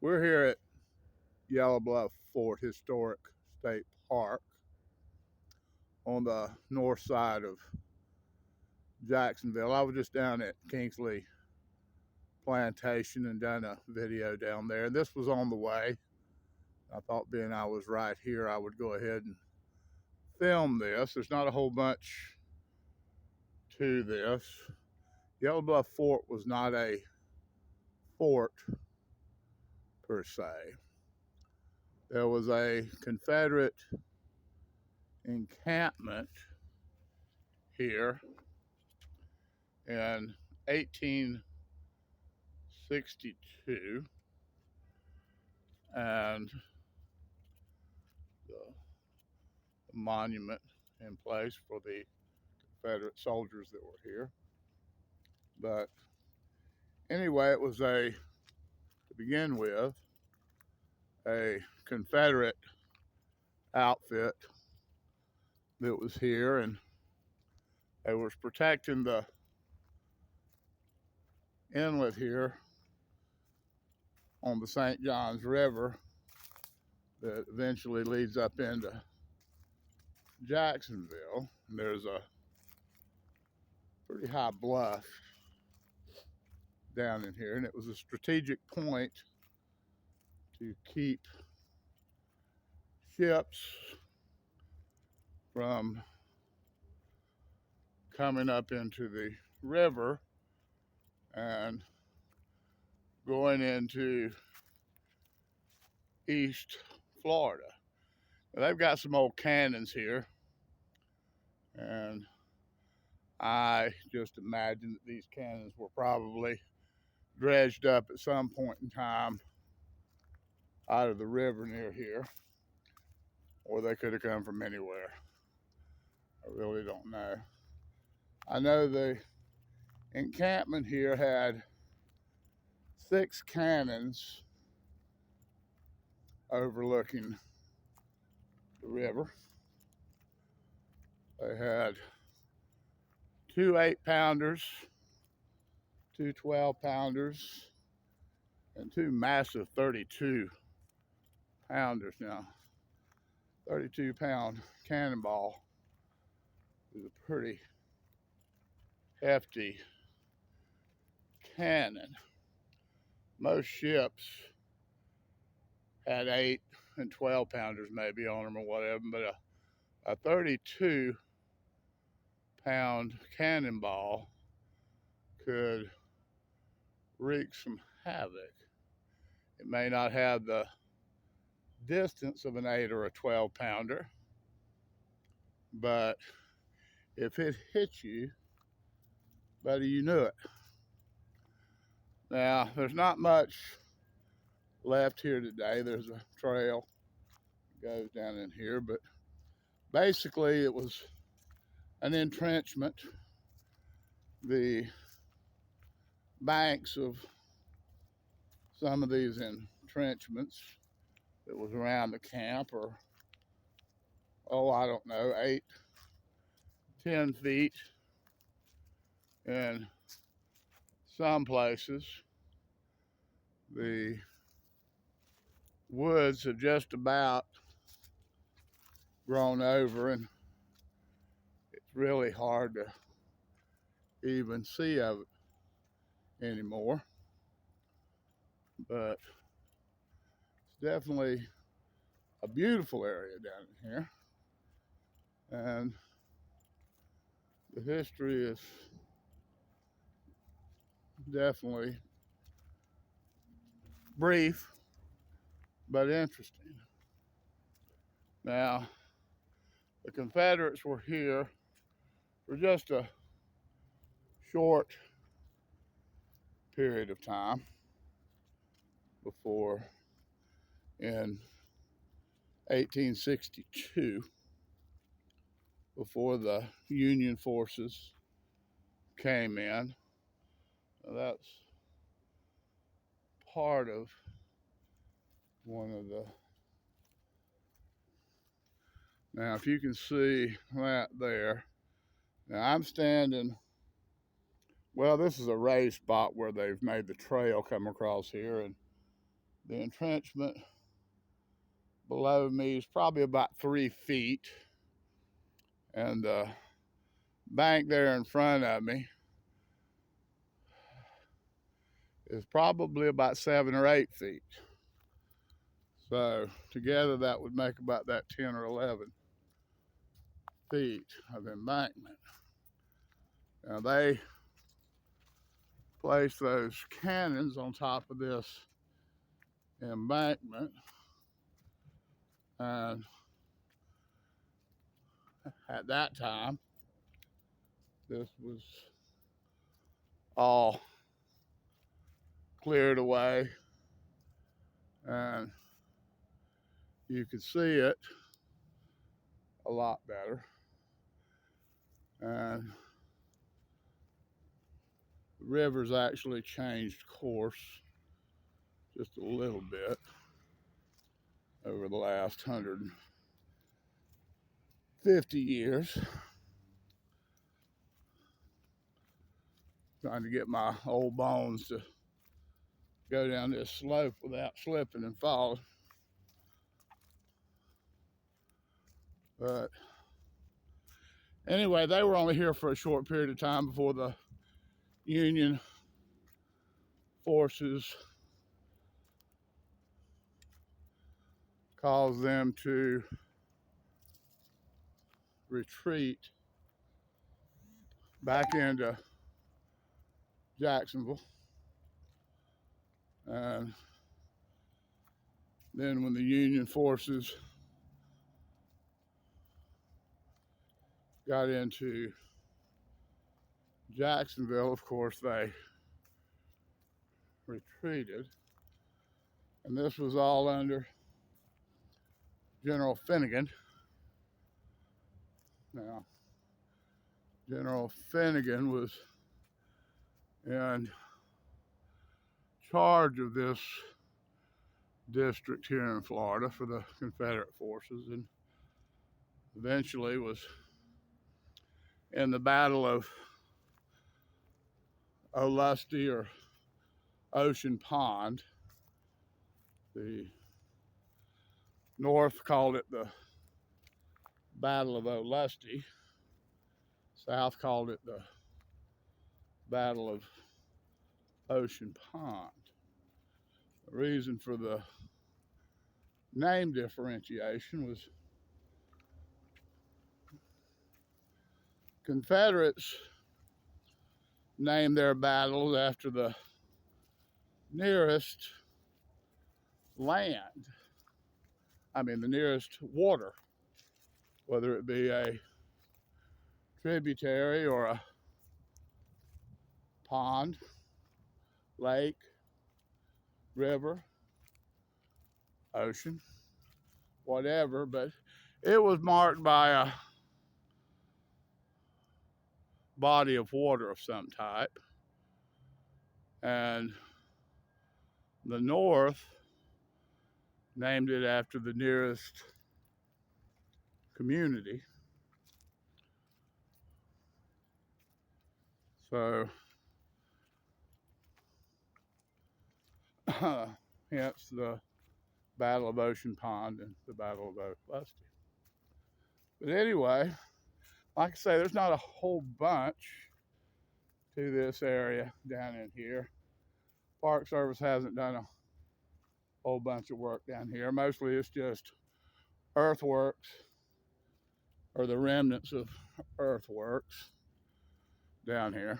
We're here at Yellow Bluff Fort Historic State Park on the north side of Jacksonville. I was just down at Kingsley Plantation and done a video down there. And this was on the way. I thought being I was right here, I would go ahead and film this. There's not a whole bunch to this. Yellow Bluff Fort was not a fort per se. There was a Confederate encampment here in 1862, and the monument in place for the Confederate soldiers that were here. But anyway, it was to begin with, a Confederate outfit that was here, and they was protecting the inlet here on the St. Johns River that eventually leads up into Jacksonville. And there's a pretty high bluff down in here, and it was a strategic point to keep ships from coming up into the river and going into East Florida. Now, they've got some old cannons here, and I just imagine that these cannons were probably dredged up at some point in time out of the river near here, or they could have come from anywhere. I really don't know. I know the encampment here had 6 cannons overlooking the river. They had 2 8-pounders, 2 12-pounders, and 2 massive 32-pounders. Now, 32-pound cannonball is a pretty hefty cannon. Most ships had 8 and 12-pounders maybe on them or whatever, but a 32-pound cannonball could wreak some havoc. It may not have the distance of an 8 or a 12-pounder, but if it hit you, buddy, you knew it. Now, there's not much left here today. There's a trail that goes down in here, but basically it was an entrenchment. The banks of some of these entrenchments that was around the camp are, I don't know, 8, 10 feet in some places. The woods have just about grown over, and it's really hard to even see of it anymore. But it's definitely a beautiful area down in here, and the history is definitely brief but interesting. Now, the Confederates were here for just a short period of time before, in 1862, before the Union forces came in. Now, that's part of one of the, now if you can see that there, now I'm standing, well, this is a raised spot where they've made the trail come across here, and The entrenchment below me is probably about 3 feet, and the bank there in front of me is probably about 7 or 8 feet. So together that would make about that 10 or 11 feet of embankment. Now they place those cannons on top of this embankment, and at that time this was all cleared away, and you could see it a lot better. And the river's actually changed course just a little bit over the last 150 years. Trying to get my old bones to go down this slope without slipping and falling. But anyway, they were only here for a short period of time before the Union forces caused them to retreat back into Jacksonville. And then when the Union forces got into Jacksonville, of course, they retreated. And this was all under General Finnegan. Now, General Finnegan was in charge of this district here in Florida for the Confederate forces, and eventually was in the Battle of Olustee or Ocean Pond. The North called it the Battle of Olustee. South called it the Battle of Ocean Pond. The reason for the name differentiation was Confederates named their battles after the nearest land, the nearest water, whether it be a tributary or a pond, lake, river, ocean, whatever, but it was marked by a body of water of some type. And the North named it after the nearest community. So hence the Battle of Ocean Pond and the Battle of Olustee. But anyway, like I say, there's not a whole bunch to this area down in here. Park Service hasn't done a whole bunch of work down here. Mostly it's just earthworks, or the remnants of earthworks down here.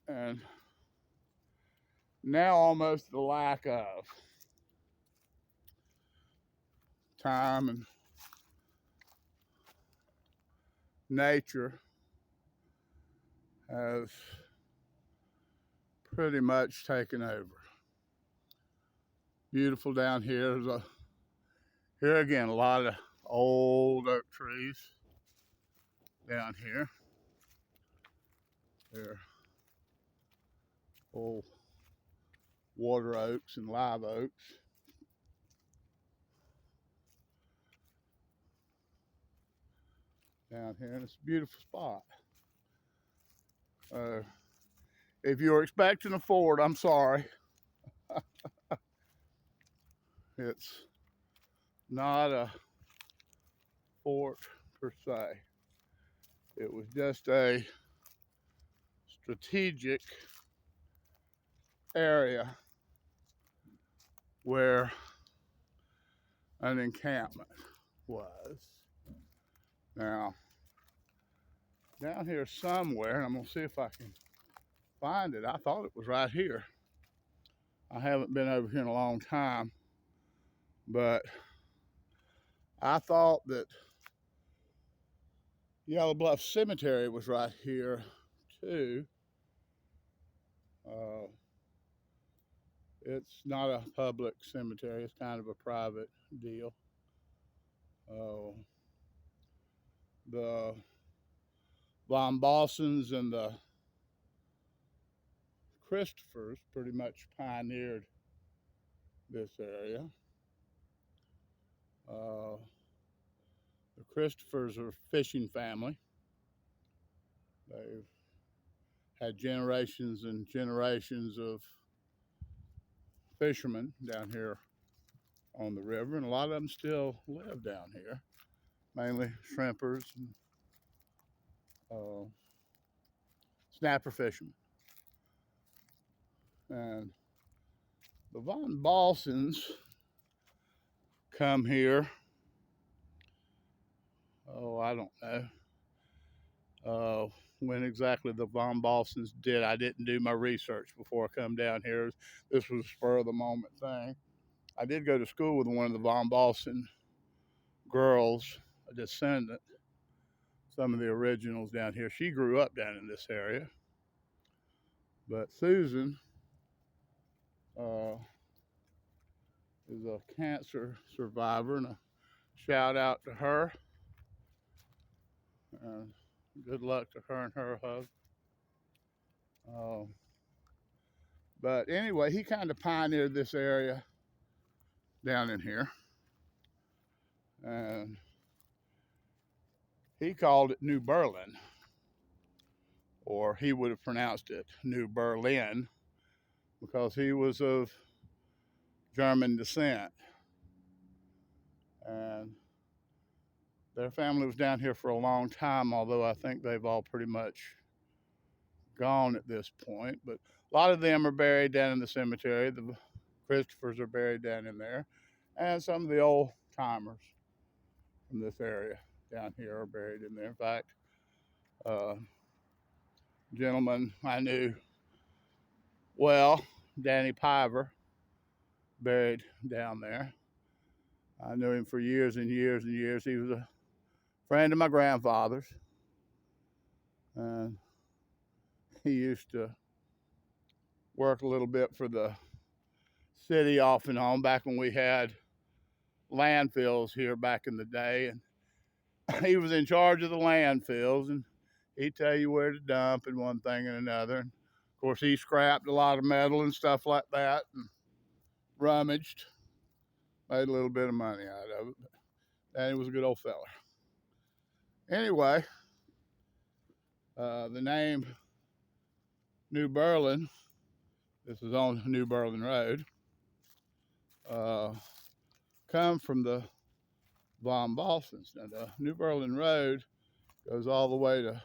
And now almost the lack of time and nature has pretty much taken over. Beautiful down here. Here again, a lot of old oak trees down here. They're old water oaks and live oaks. Down here, and it's a beautiful spot. If you were expecting a Ford, I'm sorry. It's not a fort per se. It was just a strategic area where an encampment was. Now, down here somewhere, and I'm gonna see if I can find it. I thought it was right here. I haven't been over here in a long time, but I thought that Yellow Bluff Cemetery was right here too. Uh, it's not a public cemetery, it's kind of a private deal. The Von Bossons and the Christophers pretty much pioneered this area. The Christophers are a fishing family. They've had generations and generations of fishermen down here on the river, and a lot of them still live down here, mainly shrimpers and snapper fishermen. And the Von Bossons come here, I don't know when exactly the Von Bossons did. I didn't do my research before I come down here. This was a spur of the moment thing. I did go to school with one of the Von Bosson girls, a descendant, some of the originals down here. She grew up down in this area. But Susan is a cancer survivor, and a shout out to her. Good luck to her and her husband. But anyway, he kind of pioneered this area down in here. And he called it New Berlin, or he would have pronounced it New Berlin, because he was of German descent. And their family was down here for a long time, although I think they've all pretty much gone at this point. But a lot of them are buried down in the cemetery. The Christophers are buried down in there. And some of the old timers from this area down here are buried in there. In fact, gentleman I knew well, Danny Piver, buried down there. I knew him for years and years and years. He was a friend of my grandfather's. And he used to work a little bit for the city off and on back when we had landfills here back in the day. And he was in charge of the landfills, and he'd tell you where to dump and one thing and another. And of course, he scrapped a lot of metal and stuff like that and rummaged, made a little bit of money out of it. And he was a good old fella. Anyway, the name New Berlin, this is on New Berlin Road, come from the Von Bossons. Now, the New Berlin Road goes all the way to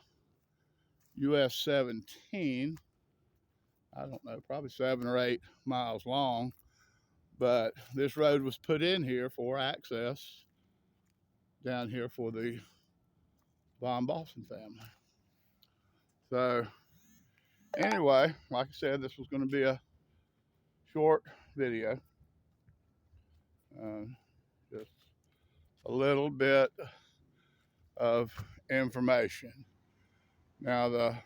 US 17. I don't know, probably 7 or 8 miles long. But this road was put in here for access down here for the Von Bosson family. So anyway, like I said, this was going to be a short video. Just a little bit of information. Now, the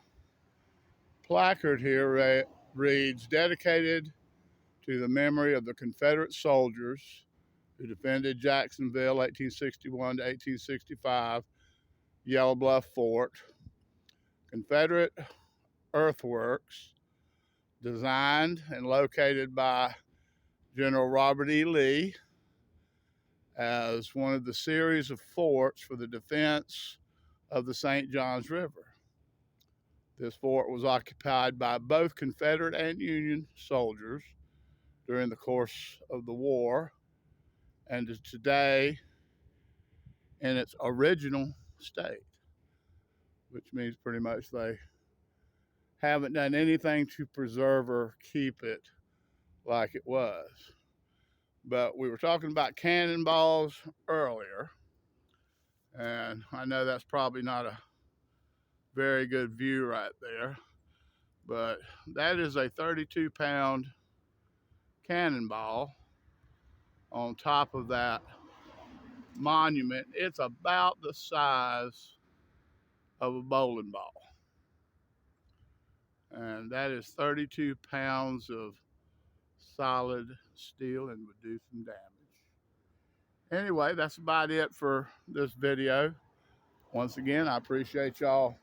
placard here reads, "Dedicated to the memory of the Confederate soldiers who defended Jacksonville 1861 to 1865, Yellow Bluff Fort. Confederate earthworks designed and located by General Robert E. Lee as one of the series of forts for the defense of the St. Johns River. This fort was occupied by both Confederate and Union soldiers during the course of the war, and is today in its original state, which means pretty much they haven't done anything to preserve or keep it like it was. But we were talking about cannonballs earlier, and I know that's probably not a very good view right there, but that is a 32-pound cannonball on top of that monument. It's about the size of a bowling ball, and that is 32 pounds of solid steel and would do some damage. Anyway, that's about it for this video. Once again, I appreciate y'all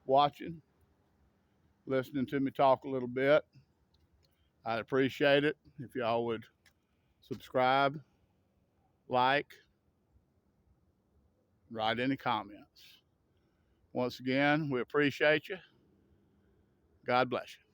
watching, listening to me talk a little bit. I'd appreciate it if y'all would subscribe, like, write any comments. Once again, we appreciate you. God bless you.